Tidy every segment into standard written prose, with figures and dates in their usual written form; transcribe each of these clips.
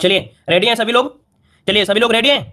चलिए रेडी हैं सभी लोग? चलिए सभी लोग रेडी हैं?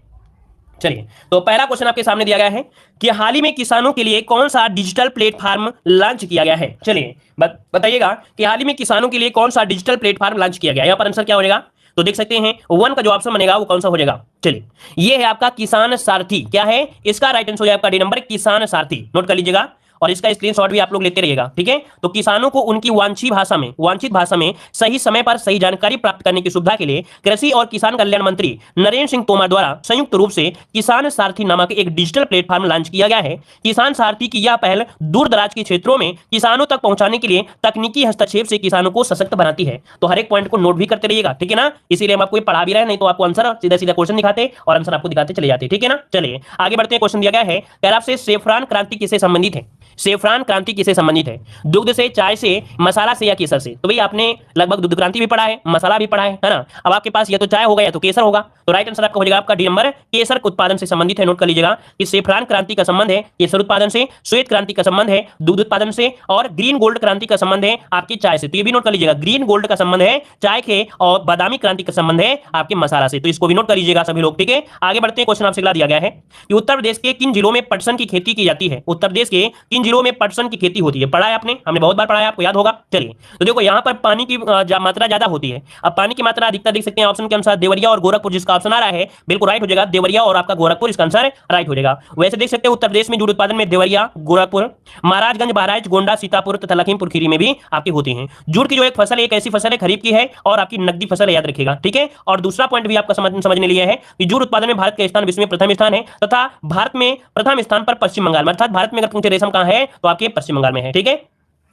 चलिए तो पहला क्वेश्चन आपके सामने दिया गया है कि हाल ही में किसानों के लिए कौन सा डिजिटल प्लेटफॉर्म लॉन्च किया गया है। चलिए बताइएगा कि हाल ही में किसानों के लिए कौन सा डिजिटल प्लेटफॉर्म लॉन्च किया गया है। यहाँ पर आंसर क्या हो जाएगा? तो देख सकते हैं वन का जो ऑप्शन बनेगा वो कौन सा हो जाएगा। चलिए ये है आपका किसान सारथी। क्या है इसका राइट आंसर हो जाएगा आपका डी नंबर किसान सारथी। नोट कर लीजिएगा और इसका स्क्रीनशॉट भी आप लोग लेते रहिएगा, ठीक है। तो किसानों को उनकी वांछित भाषा में सही समय पर सही जानकारी प्राप्त करने की सुविधा के लिए कृषि और किसान कल्याण मंत्री नरेंद्र सिंह तोमर द्वारा संयुक्त रूप से किसान सारथी नामक एक डिजिटल प्लेटफॉर्म लॉन्च किया गया है। किसान सारथी की यह पहल दूर दराज के क्षेत्रों में किसानों तक पहुंचाने के लिए तकनीकी हस्तक्षेप से किसानों को सशक्त बनाती है। तो हर एक पॉइंट को नोट भी करते रहिएगा, ठीक है ना। इसीलिए हम आपको पढ़ा भी रहे, नहीं तो आपको आंसर सीधा सीधा क्वेश्चन दिखाते और आंसर आपको दिखाते चले जाते, ठीक है ना। चलिए आगे बढ़ते हैं। क्वेश्चन दिया गया है पैराग्राफ से सेफ्रॉन क्रांति किससे संबंधित है। सेफ्रॉन क्रांति किससे संबंधित है? दुग्ध से, चाय से, मसाला से या केसर से? तो भाई आपने लगभग दुग्ध क्रांति भी पढ़ा है, मसाला भी पढ़ा है ना। अब आपके पास या तो चाय होगा या तो केसर होगा। तो राइट आंसर आपका हो जाएगा आपका डी नंबर केसर उत्पादन से संबंधित है। नोट कर लीजिएगा कि सेफ्रॉन क्रांति का संबंध है केसर उत्पादन से, श्वेत क्रांति का संबंध है दुग्ध उत्पादन से और ग्रीन गोल्ड क्रांति का संबंध है आपकी चाय से। तो ये भी नोट कर लीजिएगा, ग्रीन गोल्ड का संबंध है चाय के और बादामी क्रांति का संबंध है आपके मसाला से। तो इसको भी नोट कर लीजिएगा सभी लोग, ठीक है। आगे बढ़ते हैं। क्वेश्चन आपसे दिया गया है कि उत्तर प्रदेश के किन जिलों में पटसन की खेती की जाती है। उत्तर प्रदेश के किन जिलों में पटसन की खेती होती है? पढ़ा है आपने, हमने बहुत बार पढ़ा है, आपको याद होगा। चलिए तो देखो यहाँ पर पानी की मात्रा ज्यादा होती है। अब पानी की मात्रा अधिकतर देख सकते हैं ऑप्शन के अनुसार देवरिया और गोरखपुर, जिसका ऑप्शन आ रहा है बिल्कुल राइट हो जाएगा। देवरिया और आपका गोरखपुर इसका आंसर राइट हो जाएगा। वैसे देख सकते हैं उत्तर प्रदेश में जूट उत्पादन में देवरिया, गोरखपुर, महाराजगंज, बहराइच, गोंडा, सीतापुर तथा लखीमपुर खीरी में भी आपकी होती है। जूट की जो एक फसल है, एक ऐसी फसल है खरीफ की है और आपकी नकदी फसल है, याद रखिएगा, ठीक है। और दूसरा पॉइंट भी आपका समझने लिए है कि जूट उत्पादन में भारत का स्थान विश्व में प्रथम स्थान है तथा भारत में प्रथम स्थान पर पश्चिम बंगाल में, अर्थात भारत में अगर पूछे रेशम कहां है तो आपके पश्चिम बंगाल में है, ठीक है।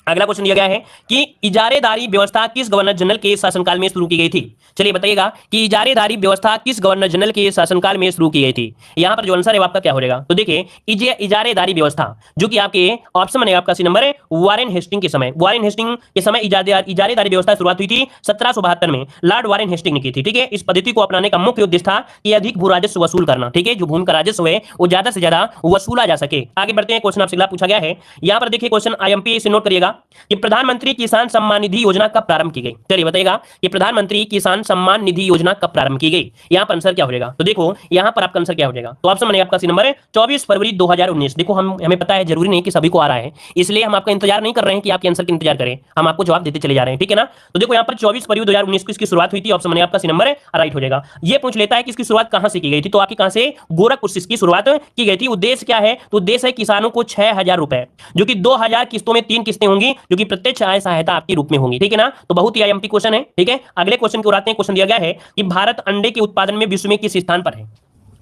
अगला क्वेश्चन दिया गया है कि इजारेदारी व्यवस्था किस गवर्नर जनरल के शासनकाल में शुरू की गई थी। चलिए बताइएगा कि इजारेदारी व्यवस्था किस गवर्नर जनरल के शासनकाल में शुरू की गई थी। यहां पर जो आंसर है आपका क्या हो जाएगा? तो देखिए इजारेदारी व्यवस्था जो कि आपके ऑप्शन बनेगा आपका सी नंबर है वारेन हेस्टिंग के समय। वारेन हेस्टिंग के समय इजारेदारी व्यवस्था शुरुआत हुई थी 1772 में, लॉर्ड वारेन हेस्टिंग ने की थी, ठीक है। इस पद्धति को अपनाने का मुख्य उद्देश्य था कि अधिक भू राजस्व वसूल करना, ठीक है। जो भूमि का राजस्व है वो ज्यादा से ज्यादा वसूला जा सके। आगे बढ़ते हैं। क्वेश्चन आपसे पूछा गया है, यहां पर देखिए क्वेश्चन आईएमपी से नोट करिएगा कि प्रधानमंत्री किसान सम्मान निधि योजना कब प्रारंभ की गई। चलिए बताइएगा कि प्रधानमंत्री किसान सम्मान निधि योजना कब प्रारंभ की गई। यहां पर आंसर क्या हो जाएगा? तो देखो यहां पर आपका आंसर क्या हो जाएगा? तो ऑप्शन बनेगा आपका सी नंबर है 24 फरवरी 2019। देखो हमें पता है जरूरी नहीं कि सभी को आ रहा है, इसलिए हम आपका इंतजार नहीं कर रहे हैं कि आपके आंसर का इंतजार करें, हम आपको जवाब देते चले जा रहे हैं, ठीक है ना। तो देखो यहां पर 24 फरवरी 2019 को इसकी शुरुआत हुई थी। ऑप्शन बनेगा आपका सी नंबर है राइट हो जाएगा। ये पूछ लेता है कि इसकी शुरुआत कहां से की गई थी, तो आपकी कहां से? गोरखपुर से इसकी शुरुआत की गई थी। उद्देश्य क्या है? तो उद्देश्य है किसानों को 6000 रुपए, जो कि 2000 किस्तों में 3 किस्तें होंगी, जो कि प्रत्यक्ष आय सहायता आपके रूप में होंगी, ठीक है ना। तो बहुत ही आईएमपी क्वेश्चन है, ठीक है। अगले क्वेश्चन की ओर आते हैं। क्वेश्चन दिया गया है कि भारत अंडे के उत्पादन में विश्व में किस स्थान पर है।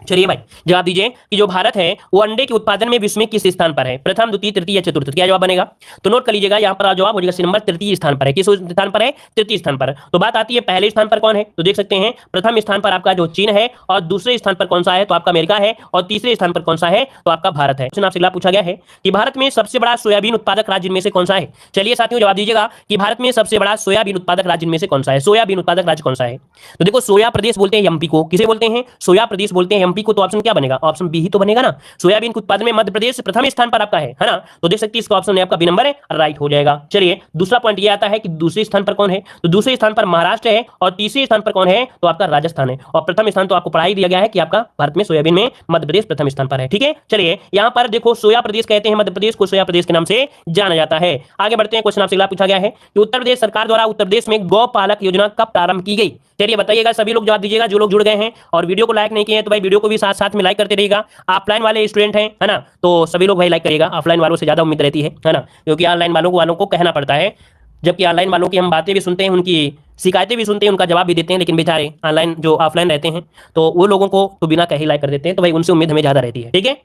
चलिए भाई जवाब दीजिए कि जो भारत है वो अंडे के उत्पादन में विश्व में किस स्थान पर है? प्रथम, द्वितीय, तृतीय या चतुर्थ? क्या जवाब बनेगा? तो नोट कर लीजिएगा, यहां पर जवाब हो जाएगा सी नंबर तृतीय स्थान पर है। किस स्थान पर है? तृतीय स्थान पर। तो बात आती है पहले स्थान पर कौन है, तो देख सकते हैं प्रथम स्थान पर आपका जो चीन है और दूसरे स्थान पर कौन सा है तो आपका अमेरिका है और तीसरे स्थान पर कौन सा है तो आपका भारत है। क्वेश्चन आपसे पूछा गया है कि भारत में सबसे बड़ा सोयाबीन उत्पादक राज्य में से कौन सा है। चलिए साथियों जवाब दीजिएगा कि भारत में सबसे बड़ा सोयाबीन उत्पादक राज्य में से कौन सा है। सोयाबीन उत्पादक राज्य कौन सा है? तो देखो सोया प्रदेश बोलते हैं एमपी को। किसे बोलते हैं? सोया प्रदेश बोलते हैं एमपी को। तो ऑप्शन क्या बनेगा? ऑप्शन बी ही तो बनेगा ना। सोयाबीन के उत्पादन में मध्य प्रदेश प्रथम स्थान पर आपका है ना। तो देख सकते हैं इसका ऑप्शन आपका बी नंबर है राइट हो जाएगा। चलिए दूसरा पॉइंट ये आता है कि दूसरे स्थान पर कौन है, तो दूसरे स्थान पर महाराष्ट्र है और तीसरे स्थान पर कौन है तो आपका राजस्थान है और प्रथम स्थान तो आपको पढ़ा ही दिया गया है कि आपका भारत में सोयाबीन में मध्य प्रदेश प्रथम स्थान पर है, ठीक है। चलिए यहां पर देखो सोया प्रदेश कहते हैं, मध्य प्रदेश को सोया प्रदेश के नाम से जाना जाता है। आगे बढ़ते हैं। क्वेश्चन आपसे अगला पूछा गया है कि उत्तर प्रदेश सरकार द्वारा उत्तर प्रदेश में गौ पालक योजना कब प्रारंभ की गई। चलिए बताइएगा सभी लोग जवाब दीजिएगा। जो लोग जुड़ गए हैं और वीडियो को लाइक नहीं किए हैं तो भाई वीडियो को भी साथ साथ में लाइक करते रहिएगा। ऑफलाइन वाले स्टूडेंट हैं है ना, तो सभी लोग भाई लाइक करिएगा। ऑफलाइन वालों से ज्यादा उम्मीद रहती है ना, क्योंकि ऑनलाइन वालों को कहना पड़ता है, जबकि ऑनलाइन वालों की हम बातें भी सुनते हैं, उनकी शिकायतें भी सुनते हैं, उनका जवाब भी देते हैं, लेकिन बेचारे ऑनलाइन जो ऑफलाइन रहते हैं तो वो लोगों को तो बिना कहे लाइक कर देते हैं, तो भाई उनसे उम्मीद हमें ज्यादा रहती है, ठीक है।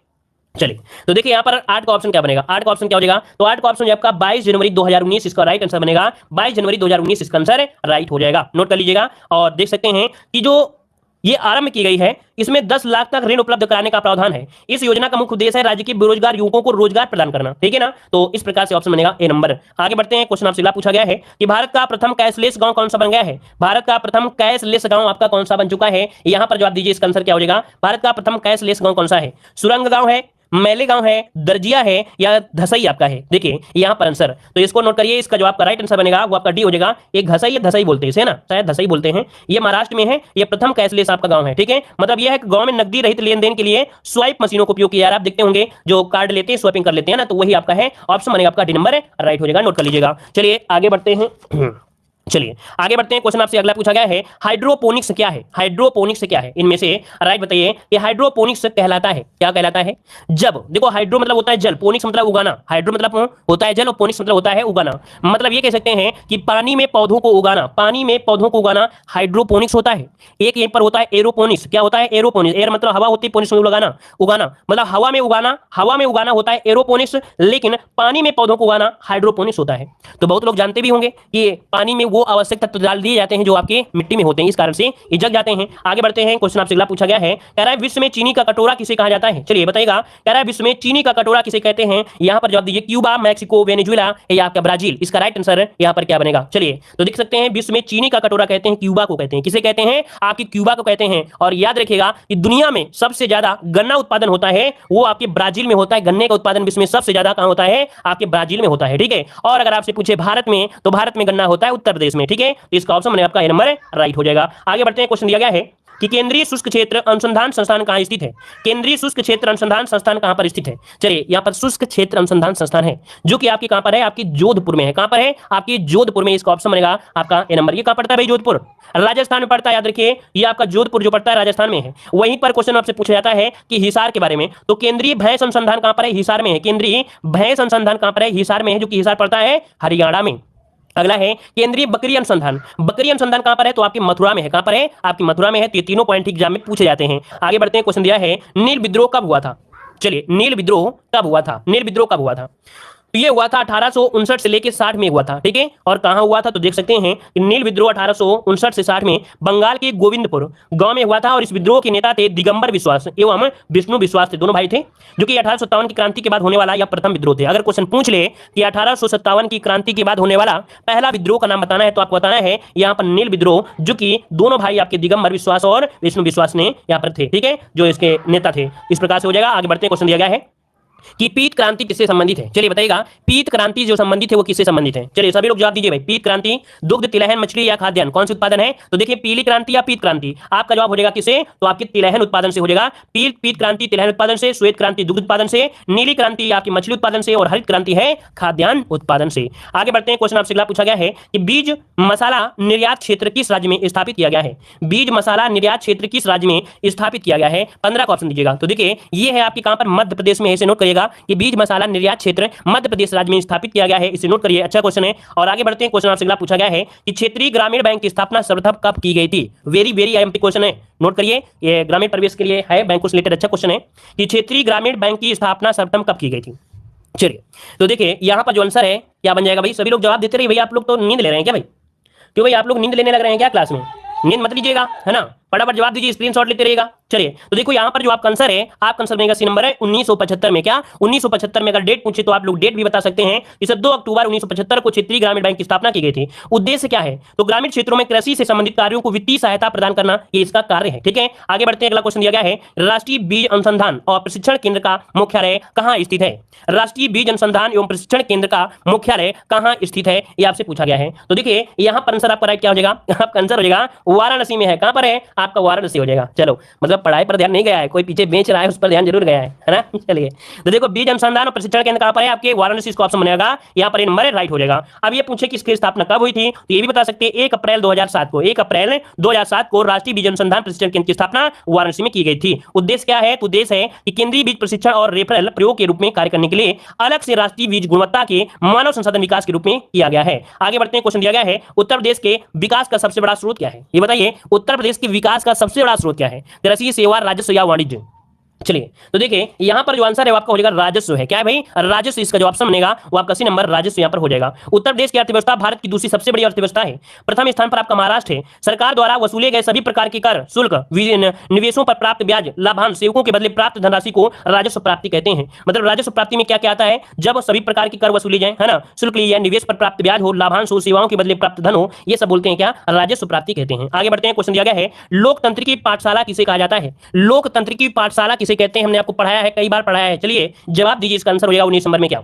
चलिए तो देखिए यहाँ पर 8 का ऑप्शन क्या बनेगा। 8 का ऑप्शन क्या हो जाएगा? तो 8 का ऑप्शन आपका 22 जनवरी 2019 इसका राइट आंसर बनेगा। 22 जनवरी 2019 इसका आंसर राइट हो जाएगा। नोट कर लीजिएगा और देख सकते हैं कि जो ये आरंभ की गई है इसमें 10 लाख तक ऋण उपलब्ध कराने का प्रावधान है। इस योजना का मुख्य उद्देश्य है राज्य के बेरोजगार युवकों को रोजगार प्रदान करना, ठीक है ना। तो इस प्रकार से ऑप्शन बनेगा ए नंबर। आगे बढ़ते हैं। क्वेश्चन आपसे पूछा गया है कि भारत का प्रथम कैशलेस गांव कौन सा बन गया है। भारत का प्रथम कैशलेस गांव आपका कौन सा बन चुका है, यहां पर जवाब दीजिए। इसका आंसर क्या हो जाएगा? भारत का प्रथम कैशलेस गांव कौन सा है? सुरंग गांव है, मैलेगांव है, दर्जिया है या धसई आपका है? देखिए यहां पर आंसर, तो इसको नोट करिए, इसका जो आपका राइट आंसर बनेगा वो आपका डी हो जाएगा। एक घसई या धसई बोलते हैं इसे ना, शायद धसई बोलते हैं। ये महाराष्ट्र में है, ये प्रथम कैशलेस आपका गांव है, ठीक है। मतलब यह है कि गांव में नकदी रहित लेन देन के लिए स्वाइप मशीनों का उपयोग किया जा रहा है। आप देखते होंगे जो कार्ड लेते हैं स्वैपिंग कर लेते हैं ना, तो वही आपका है, ऑप्शन बनेगा आपका डी नंबर राइट हो जाएगा, नोट कर लीजिएगा। चलिए आगे बढ़ते हैं। चलिए आगे बढ़ते हैं। क्वेश्चन आपसे अगला पूछा गया है, हाइड्रोपोनिक्स क्या है? हाइड्रोपोनिक्स क्या है इनमें से? राइट बताइए कि हाइड्रोपोनिक्स कहलाता है, क्या कहलाता है? जब देखो हाइड्रो मतलब होता है जल, पोनिक्स मतलब उगाना, हाइड्रो मतलब होता है जल और पोनिक्स मतलब होता है उगाना। मतलब ये कह सकते हैं कि पानी में पौधों को उगाना, पानी में पौधों को उगाना हाइड्रोपोनिक्स होता है। एक यहीं पर होता है एरोपोनिक्स। क्या होता है? एरोपोनिक्स। एयर मतलब हवा होती है, पोनिक्स मतलब लगाना, उगाना, मतलब हवा में उगाना, हवा में उगाना होता है एरोपोनिक्स, लेकिन पानी में पौधों को उगाना हाइड्रोपोनिक्स होता है। तो बहुत लोग जानते भी होंगे कि पानी में वो आवश्यक तत्व डाल दिए जाते हैं जो आपके मिट्टी में होते हैं, इस कारण से ये जग जाते हैं। आगे बढ़ते हैं। क्वेश्चन आपसे अगला पूछा गया है, कह रहा है विश्व में चीनी का कटोरा किसे कहा जाता है? चलिए बताइएगा, कह रहा है विश्व में चीनी का कटोरा किसे कहते हैं? यहां पर जवाब दीजिए, क्यूबा, मैक्सिको, वेनेजुएला या आपका ब्राजील। इसका राइट आंसर यहां पर क्या बनेगा? चलिए तो देख सकते हैं, विश्व में चीनी का कटोरा कहते हैं क्यूबा को कहते हैं। किसे कहते हैं? आपकी क्यूबा को कहते हैं। और याद रखिएगा कि दुनिया में सबसे ज्यादा गन्ना उत्पादन होता है वो आपके ब्राजील में होता है। गन्ने का उत्पादन विश्व में सबसे ज्यादा कहां होता है? आपके ब्राजील में होता है, ठीक है। और अगर आपसे पूछे भारत में, तो भारत में गन्ना होता है उत्तर प्रदेश में, ठीक है। तो इसका ऑप्शन बनेगा आपका नंबर राइट हो जाएगा। आगे बढ़ते हैं। क्वेश्चन दिया गया है कि केंद्रीय शुष्क क्षेत्र अनुसंधान संस्थान कहां स्थित है? केंद्रीय शुष्क क्षेत्र अनुसंधान संस्थान कहां पर स्थित है? चलिए यहां पर शुष्क क्षेत्र अनुसंधान संस्थान है जो कि आपकी कहां पर है? आपकी जोधपुर में है। कहां पर है? आपकी जोधपुर में। इसका ऑप्शन बनेगा आपका ए नंबर। ये कहां पड़ता है भाई? जोधपुर राजस्थान में पड़ता है, याद रखिए। ये आपका जोधपुर जो पड़ता है राजस्थान में है। वहीं पर क्वेश्चन आपसे पूछा जाता है कि हिसार के बारे में, तो केंद्रीय भैंस अनुसंधान कहां पर है? हिसार में है। केंद्रीय भैंस अनुसंधान कहां पर है? हिसार में है, जो कि हिसार पड़ता है हरियाणा में। अगला है केंद्रीय बकरी अनुसंधान। बकरी अनुसंधान कहां पर है? तो आपकी मथुरा में है। कहां पर है? आपकी मथुरा में है। तो तीनों पॉइंट एग्जाम में पूछे जाते हैं। आगे बढ़ते हैं। क्वेश्चन दिया है, नील विद्रोह कब हुआ था? चलिए नील विद्रोह कब हुआ था? नील विद्रोह कब हुआ था? तो ये हुआ था 1859 से लेकर 60 में हुआ था, ठीक है। और कहां हुआ था? तो देख सकते हैं कि नील विद्रोह 1859 से 60 में बंगाल के गोविंदपुर गांव में हुआ था। और इस विद्रोह के नेता थे दिगंबर विश्वास एवं विष्णु विश्वास थे, दोनों भाई थे, जो कि 1857 की क्रांति के बाद होने वाला यह प्रथम विद्रोह थे। अगर क्वेश्चन पूछ ले कि 1857 की क्रांति के बाद होने वाला पहला विद्रोह का नाम बताना है, तो आपको बताना है यहाँ पर नील विद्रोह, जो कि दोनों भाई आपके दिगंबर विश्वास और विष्णु विश्वास ने यहाँ पर थे, ठीक है, जो इसके नेता थे। इस प्रकार से हो जाएगा। आगे बढ़ते हैं। क्वेश्चन दिया गया है कि पीत क्रांति किससे संबंधित है? चलिए बताइएगा, पीत क्रांति जो संबंधित है वो किससे संबंधित है? चलिए सभी लोग जवाब दीजिए भाई। पीत क्रांति दुग्ध, तिलहन, मछली या खाद्यान्न, कौन सी उत्पादन है? तो देखिए पीली क्रांति या पीत क्रांति। आपका जवाब हो जाएगा किसे? तो आपकी तिलहन उत्पादन से हो जाएगा। पीत क्रांति तिलहन उत्पादन से, श्वेत क्रांति दुग्ध उत्पादन से, नीली क्रांति आपकी मछली उत्पादन से और हरित क्रांति है खाद्यान्न उत्पादन से। आगे बढ़ते हैं। क्वेश्चन आपसे अगला पूछा गया है कि बीज मसाला निर्यात क्षेत्र किस राज्य में स्थापित किया गया है? बीज मसाला निर्यात क्षेत्र किस राज्य में स्थापित किया गया है? 15 का ऑप्शन दीजिएगा। तो देखिए ये है आपकी कहां पर? मध्य प्रदेश में है। इसे नोट करिएगा कि बीज मसाला निर्यात क्षेत्र मध्य प्रदेश राज्य में स्थापित किया गया है। इसे नोट करिए, अच्छा क्वेश्चन है। और आगे बढ़ते हैं। क्वेश्चन आपसे अगला पूछा गया है कि क्षेत्रीय ग्रामीण बैंक की स्थापना सर्वप्रथम कब की गई थी? वेरी वेरी एमपी क्वेश्चन है, नोट करिए। ये ग्रामीण परिवेश के लिए है, बैंक को रिलेटेड अच्छा क्वेश्चन है कि क्षेत्रीय ग्रामीण बैंक की स्थापना सर्वप्रथम कब की गई थी? चलिए तो देखिए यहां पर जो आंसर है क्या बन जाएगा भाई? सभी लोग जवाब देते रहिए। भैया आप लोग तो नींद ले रहे हैं क्या भाई? क्यों भाई आप लोग नींद लेने लग रहे हैं क्या क्लास में? नींद मत लीजिएगा, है ना। फटाफट जवाब दीजिए, स्क्रीनशॉट लेते रहिएगा। चलिए तो देखो यहाँ पर जो आपका आंसर है, आपका आंसर बनेगा सी नंबर है 1975 में। क्या 1975 में? अगर डेट पूछे तो आप लोग डेट भी बता सकते हैं। इसे 2 अक्टूबर 1975 को क्षेत्रीय ग्रामीण बैंक की स्थापना की गई थी। उद्देश्य क्या है? तो ग्रामीण क्षेत्रों में कृषि से संबंधित कार्यों को वित्तीय सहायता प्रदान करना, ये इसका कार्य है, ठीक है। आगे बढ़ते हैं। अगला क्वेश्चन दिया गया है, राष्ट्रीय बीज अनुसंधान और प्रशिक्षण केंद्र का मुख्यालय कहाँ स्थित है? राष्ट्रीय बीज अनुसंधान एवं प्रशिक्षण केंद्र का मुख्यालय कहाँ स्थित है, ये आपसे पूछा गया है। तो देखिए यहाँ पर आंसर आपका राइट क्या हो जाएगा? आपका आंसर हो जाएगा वाराणसी में है। कहां पर है? आपका वाराणसी हो जाएगा। चलो मतलब पढ़ाई पर ध्यान नहीं गया है, कोई पीछे बेच रहा है उस पर ध्यान जरूर गया है ना। चलिए तो देखो बीज अनुसंधान और प्रशिक्षण केंद्र कहां पर है? आपके वाराणसी। इसका ऑप्शन बनेगा यहाँ पर नंबर राइट हो जाएगा। अब ये पूछे कि इसकी स्थापना कब हुई थी, तो ये भी बता सकते हैं 1 अप्रैल 2007 को। 1 अप्रैल 2007 को राष्ट्रीय बीज अनुसंधान प्रशिक्षण केंद्र की स्थापना वाराणसी में की गई थी। उद्देश्य क्या है? तो उद्देश्य है कि केंद्रीय बीज प्रशिक्षण और रेफरल प्रयोग के रूप में कार्य करने के लिए अलग से राष्ट्रीय बीज गुणवत्ता के मानव संसाधन विकास के रूप में किया गया है। आगे बढ़ते हैं। क्वेश्चन दिया गया है, उत्तर प्रदेश के विकास का सबसे बड़ा स्रोत क्या है? ये बताइए, उत्तर प्रदेश के विकास का सबसे बड़ा स्रोत क्या है? कृषि, सेवा, राजस्व या वाणिज्य? चलिए तो देखिए यहां पर जो आंसर है वो आपका हो जाएगा राजस्व है। क्या है भाई? राजस्व। इसका जो ऑप्शन बनेगा वो आपका सी नंबर राजस्व यहां पर हो जाएगा। उत्तर प्रदेश की अर्थव्यवस्था भारत की दूसरी सबसे बड़ी अर्थव्यवस्था है। प्रथम स्थान पर आपका महाराष्ट्र है। सरकार द्वारा वसूले गए सभी प्रकार के कर, शुल्क, निवेशों पर प्राप्त ब्याज, लाभांश, सेवकों के बदले प्राप्त धनराशि को राजस्व प्राप्ति कहते हैं। मतलब राजस्व प्राप्ति में क्या क्या आता है? जब सभी प्रकार के कर वसूली जाए, है ना, शुल्क लिया, निवेश पर प्राप्त ब्याज हो, लाभांश हो, सेवाओं के बदले प्राप्त धन हो, ये सब बोलते हैं क्या? राजस्व प्राप्ति कहते हैं। आगे बढ़ते हैं। क्वेश्चन दिया गया है, लोकतंत्र की पाठशाला किसे कहा जाता है? लोकतंत्र की पाठशाला किसे किसे कहते हैं, हमने आपको पढ़ाया है, कई बार पढ़ाया है। चलिए जवाब दीजिए, इसका आंसर हो जाएगा 19 नंबर में क्या।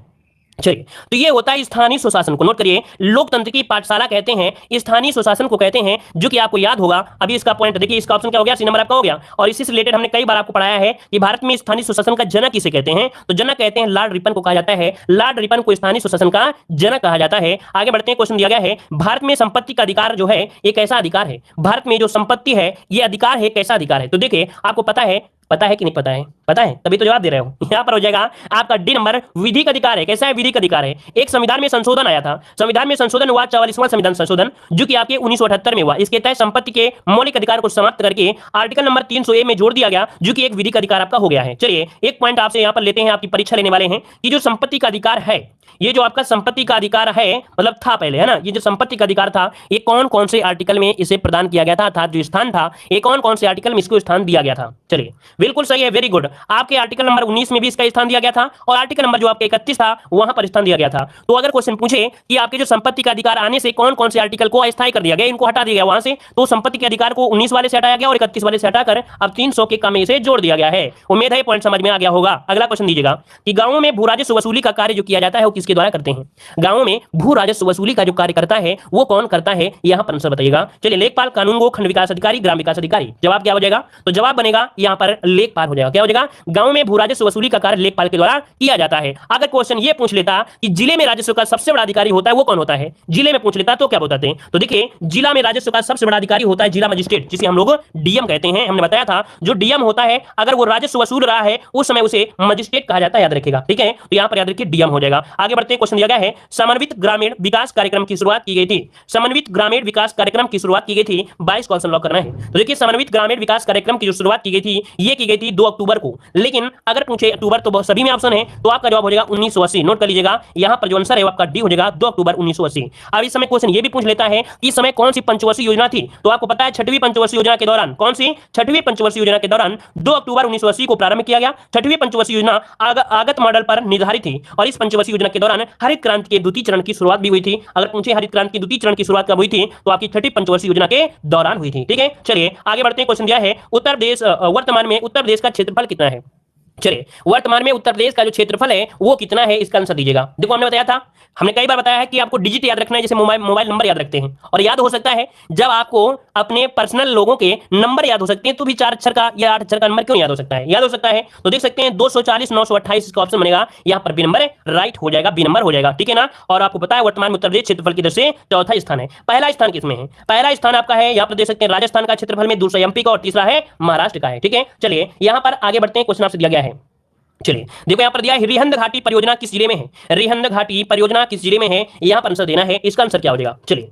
चलिए, तो ये होता है स्थानीय स्वशासन को। नोट करिए, लोकतंत्र की पाठशाला कहते हैं, स्थानीय स्वशासन को कहते हैं, जो कि आपको याद होगा। अभी इसका पॉइंट देखिए, इसका ऑप्शन क्या हो गया, सी नंबर आपका हो गया। और इसी से रिलेटेड हमने कई बार आपको पढ़ाया है कि भारत में स्थानीय स्वशासन का जनक किसे कहते हैं, तो जनक कहते हैं लॉर्ड रिपन को कहा जाता है। लॉर्ड रिपन को स्थानीय स्वशासन का जनक कहा जाता है। आगे बढ़ते हैं, क्वेश्चन दिया गया है, भारत में संपत्ति का अधिकार जो है ये कैसा अधिकार है। भारत में जो संपत्ति है ये अधिकार है, कैसा अधिकार है। तो देखिए, आपको पता है कि नहीं पता है, पता है तभी तो जवाब दे रहे हो। यहां पर हो जाएगा आपका डी नंबर, विधिक अधिकार है। कैसा है, विधिक अधिकार है। एक संविधान में संशोधन आया था, संविधान में संशोधन हुआ 44वां संविधान संशोधन, जो कि आपके 1978 में हुआ। इसके तहत संपत्ति के मौलिक अधिकार को समाप्त करके आर्टिकल नंबर 300A में जोड़ दिया गया, जो कि एक विधिक अधिकार आपका हो गया है। चलिए एक पॉइंट आपसे यहां पर लेते हैं, आपकी परीक्षा लेने वाले हैं कि जो संपत्ति का अधिकार है, ये जो आपका संपत्ति का अधिकार है, मतलब था पहले, है ना, ये जो संपत्ति का अधिकार था, ये कौन कौन से आर्टिकल में इसे प्रदान किया गया था, अर्थात जो स्थान था, ये कौन कौन से आर्टिकल में इसको स्थान दिया गया था। चलिए बिल्कुल सही है, वेरी गुड। आपके आर्टिकल नंबर 19 में भी इसका स्थान दिया गया था, और आर्टिकल नंबर जो आपका 31 था वहां पर स्थान दिया गया था। तो अगर क्वेश्चन पूछे कि आपके जो संपत्ति का अधिकार आने से कौन कौन से आर्टिकल को अस्थायी कर दिया गया, इनको हटा दिया गया वहां से, तो संपत्ति के अधिकार को 19 वाले से हटाया गया और 31 वाले से हटाकर अब 300 के काम में इसे जोड़ दिया गया है। उम्मीद है पॉइंट समझ में आ गया होगा। अगला क्वेश्चन दीजिएगा कि गांवों में भू राजस्व वसूली का कार्य जो किया जाता है वो किसके द्वारा करते हैं। गांवों में भू राजस्व वसूली का जो कार्य करता है वो कौन करता है, यहां पर आंसर बताइएगा। चलिए, लेखपाल, कानूनगो, खंड विकास अधिकारी, ग्राम विकास अधिकारी। जवाब क्या हो जाएगा, तो जवाब बनेगा यहां पर लेखपाल हो जाएगा। क्या हो जाएगा, गांव में भू राजस्व वसूली का कार्य लेखपाल के द्वारा किया जाता है। अगर क्वेश्चन ये पूछ लेता कि जिले में राजस्व का सबसे बड़ा अधिकारी होता है वो कौन होता है, जिले में पूछ लेता तो क्या बताते हैं, तो देखिए जिला में राजस्व का सबसे बड़ा अधिकारी होता है जिला मजिस्ट्रेट, जिसे हम लोग डीएम कहते हैं। हमने बताया था जो डीएम होता है, अगर वो राजस्व वसूल रहा है उस समय उसे मजिस्ट्रेट कहा जाता है, याद रखिएगा। ठीक है, तो यहां पर याद रखिए डीएम हो जाएगा। आगे बढ़ते हैं, क्वेश्चन दिया गया है, समन्वित ग्रामीण विकास कार्यक्रम की शुरुआत की गई थी। समन्वित ग्रामीण विकास कार्यक्रम की शुरुआत की गई थी, 22 को ऑप्शन लॉक करना है। तो देखिए, समन्वित ग्रामीण विकास कार्यक्रम की जो शुरुआत की गई थी ये की गई थी 2 अक्टूबर को, लेकिन अगर पूछे अक्टूबर तो सभी में ऑप्शन है, तो आपका जवाब हो जाएगा 1980। नोट कर लीजिएगा, यहां पर जो आंसर है वो आपका डी हो जाएगा, 2 अक्टूबर 1980। अब इस समय क्वेश्चन ये भी पूछ लेता है कि इस समय कौन सी पंचवर्षीय योजना थी, तो आपको पता है 6वीं पंचवर्षीय योजना के दौरान, कौन सी 6वीं पंचवर्षीय योजना के दौरान 2 अक्टूबर 1980 को प्रारंभ किया गया। 6वीं पंचवर्षीय योजना आगत मॉडल पर निर्धारित थी, और इस पंचवर्षीय योजना के दौरान हरित क्रांति के द्वितीय चरण की शुरुआत भी हुई थी। अगर पूछे हरित क्रांति की द्वितीय चरण की शुरुआत कब हुई थी, तो आपकी 6वीं पंचवर्षीय योजना के दौरान हुई थी। ठीक है, चलिए आगे बढ़ते हैं। क्वेश्चन दिया है, उत्तर प्रदेश वर्तमान में उत्तर प्रदेश का क्षेत्रफल कितना है। चलिए, वर्तमान में उत्तर प्रदेश का जो क्षेत्रफल है वो कितना है, इसका आंसर दीजिएगा। देखो, हमने बताया था, हमने कई बार बताया है कि आपको डिजिट याद रखना है, जैसे मोबाइल नंबर याद रखते हैं। और याद हो सकता है जब आपको अपने पर्सनल लोगों के नंबर याद हो सकते हैं, तो भी 4 अक्षर का या 8 अक्षर का नंबर क्यों याद हो सकता है, याद हो सकता है। तो देख सकते हैं 240 928 इसका ऑप्शन बनेगा, यहाँ पर बी नंबर राइट हो जाएगा, बी नंबर हो जाएगा। ठीक है ना। और आपको पता है वर्तमान में उत्तर प्रदेश क्षेत्रफल की दृष्टि से चौथा स्थान है। पहला स्थान किसमें है, पहला स्थान आपका है यहाँ पर देख सकते हैं राजस्थान का क्षेत्रफल में, दूसरा एमपी का और तीसरा है महाराष्ट्र का है। ठीक है, चलिए यहाँ पर आगे बढ़ते हैं। क्वेश्चन आपसे दिया गया है, चलिए देखो यहाँ पर दिया है, रिहंद घाटी परियोजना किस जिले में है। रिहंद घाटी परियोजना किस जिले में है, यहाँ पर आंसर देना है। इसका आंसर क्या हो जाएगा, चलिए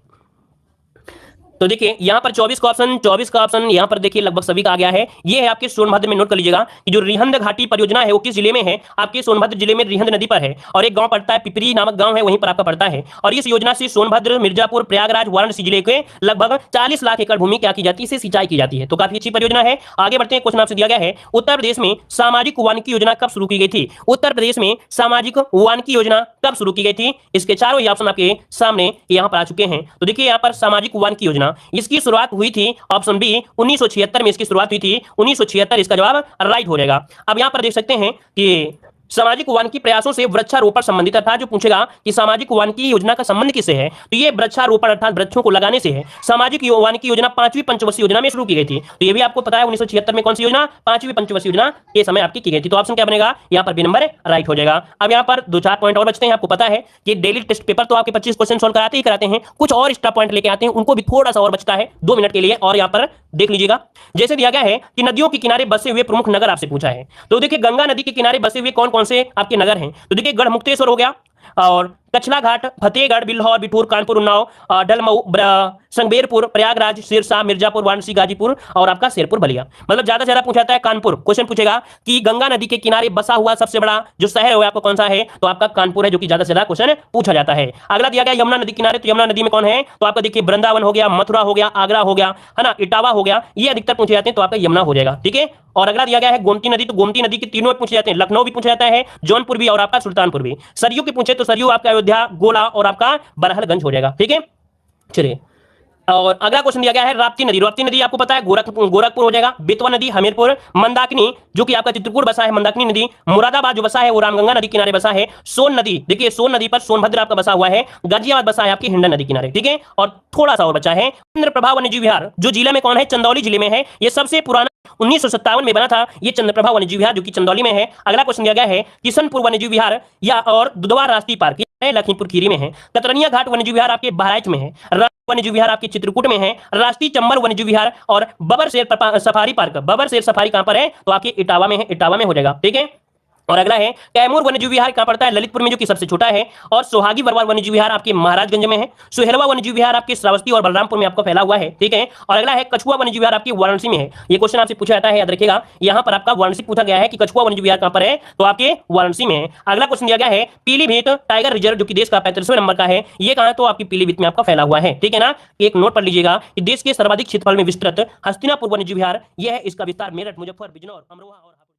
तो देखिए यहाँ पर 24 का ऑप्शन यहाँ पर देखिए लगभग सभी का आ गया है। ये है आपके सोनभद्र में। नोट कर लीजिएगा कि जो रिहंद घाटी परियोजना है वो किस जिले में है, आपके सोनभद्र जिले में रिहंद नदी पर है, और एक गांव पड़ता है पिपरी नामक गांव है, वहीं पर आपका पड़ता है। और इस योजना से सोनभद्र, मिर्जापुर, प्रयागराज, वाराणसी जिले के लगभग 40 लाख एकड़ भूमि क्या की जाती है, इसे सिंचाई की जाती है। तो काफी अच्छी परियोजना है। आगे बढ़ते हैं, क्वेश्चन आपसे दिया गया है, उत्तर प्रदेश में सामाजिक वानिकी योजना कब शुरू की गई थी। उत्तर प्रदेश में सामाजिक वानिकी योजना कब शुरू की गई थी, इसके चारों ही ऑप्शन आपके सामने यहाँ पर आ चुके हैं। तो देखिए यहाँ पर सामाजिक वानिकी योजना, इसकी शुरुआत हुई थी ऑप्शन बी 1976 में इसकी शुरुआत हुई थी, 1976 इसका जवाब राइट हो जाएगा। अब यहां पर देख सकते हैं कि सामाजिक वानिकी प्रयासों से वृक्षारोपण संबंधित, अर्थात जो पूछेगा कि सामाजिक वानिकी योजना का संबंध किससे है, तो ये वृक्षारोपण अर्थात वृक्षों को लगाने से है। सामाजिक वानिकी योजना 5वीं पंचवर्षीय योजना में शुरू की गई थी, तो ये भी आपको पता है 1976 में कौन सी योजना, 5वीं पंचवर्षीय योजना के समय आपकी की गई थी। तो ऑप्शन क्या बनेगा, यहाँ पर बी नंबर राइट हो जाएगा। अब यहाँ पर 2-4 पॉइंट और बचते हैं। आपको पता है कि डेली टेस्ट पेपर तो आपके 25 क्वेश्चन सोल्व कराते ही कराते हैं, कुछ और एक्स्ट्रा पॉइंट लेके आते हैं, उनको भी थोड़ा सा और बचता है 2 मिनट के लिए। और यहाँ पर देख लीजिएगा, जैसे दिया गया है कि नदियों के किनारे बसे हुए प्रमुख नगर आपसे पूछा है। तो देखिए गंगा नदी के किनारे बसे हुए कौन कौन से आपके नगर हैं, तो देखिए गढ़मुक्तेश्वर हो गया, और कछला घाट, फतेहगढ़, बिल्हौर, बिठूर, कानपुर, उन्नाव, डलमऊ, संगबेरपुर, प्रयागराज, सिरसा, मिर्जापुर, वाराणसी, गाजीपुर और आपका शेरपुर, बलिया। मतलब ज्यादा से ज्यादा पूछाता है कानपुर। क्वेश्चन पूछेगा कि गंगा नदी के किनारे बसा हुआ सबसे बड़ा जो शहर है आपको कौन सा है, तो आपका कानपुर है, जो कि ज्यादा से ज्यादा क्वेश्चन पूछा जाता है। अगला दिया गया यमुना नदी किनारे, तो यमुना नदी में कौन है, तो आपका देखिए वृंदावन हो गया, मथुरा हो गया, आगरा हो गया, है ना, इटावा हो गया, ये अधिकतर पूछे जाते हैं, तो आपका यमुना हो जाएगा। ठीक है। और अगला दिया गया है गोमती नदी, तो गोमती नदी के तीनों पूछे जाते हैं, लखनऊ भी पूछा जाता है, जौनपुर भी और आपका सुल्तानपुर भी। सरयू की पूछे तो सरयू आपका अयोध्या, गोला और आपका बरहलगंज हो जाएगा। ठीक है, चलिए और अगला क्वेश्चन दिया गया है राप्ती नदी। राप्ती नदी आपको पता है गोरखपुर हो जाएगा, बेतवा नदी हमीरपुर, मंदाकिनी जो कि आपका चित्रकूट बसा है मंदाकिनी नदी, मुरादाबाद जो बसा है वो रामगंगा नदी किनारे बसा है, सोन नदी देखिए सोन नदी पर सोनभद्र आपका बसा हुआ है, गाजियाबाद बसा है आपकी हिंडन नदी किनारे, ठीक है। और थोड़ा सा और बचा है चंद्रप्रभा वन्यजीव विहार, जो जिला में कौन है, चंदौली जिले में है। ये सबसे पुराना 1957 में बना था ये चंद्रप्रभा वन्यजीव विहार, जो कि चंदौली में है। अगला क्वेश्चन दिया गया है किशनपुर वन्यजीव विहार या और दुधवा राष्ट्रीय पार्क लखीमपुर खीरी में है, कतरनिया घाट वन्यजीव विहार आपके बहराइच में है, वन्यजीव विहार आपके चित्रकूट में है, राष्ट्रीय चंबल वन्यजीव विहार और बबर शेर सफारी पार्क, बबर शेर सफारी कहां पर है, तो आपके इटावा में है, इटावा में हो जाएगा, ठीक है। और अगला है कैमूर वन्यजीव विहार कहां पड़ता है, ललितपुर में जो कि सबसे छोटा है। और सोहागी वरवार वन्यजीव विहार आपके महाराजगंज में है, सुहेलवा वन्यजीव विहार आपके श्रावस्ती और बलरामपुर में आपको फैला हुआ है, ठीक है। और अगला है कछुआ वन्यजीव विहार आपके वाराणसी में है। ये क्वेश्चन आपसे पूछा जाता है, याद रखिएगा, यहां पर आपका वाराणसी पूछा गया है कि कछुआ वन्यजीव विहार कहां पर है, तो आपके वाराणसी में है। अगला क्वेश्चन दिया गया है पीलीभीत टाइगर रिजर्व, जो कि देश का 35वें नंबर का है, ये कहां है, तो आपकी पीलीभीत में आपका फैला हुआ है, ठीक है ना। एक नोट पर लीजिएगा कि देश के सर्वाधिक क्षेत्रफल में विस्तृत हस्तिनापुर वन्यजीव विहार यह है, इसका विस्तार मेरठ, मुजफ्फर, बिजनौर, अमरोहा और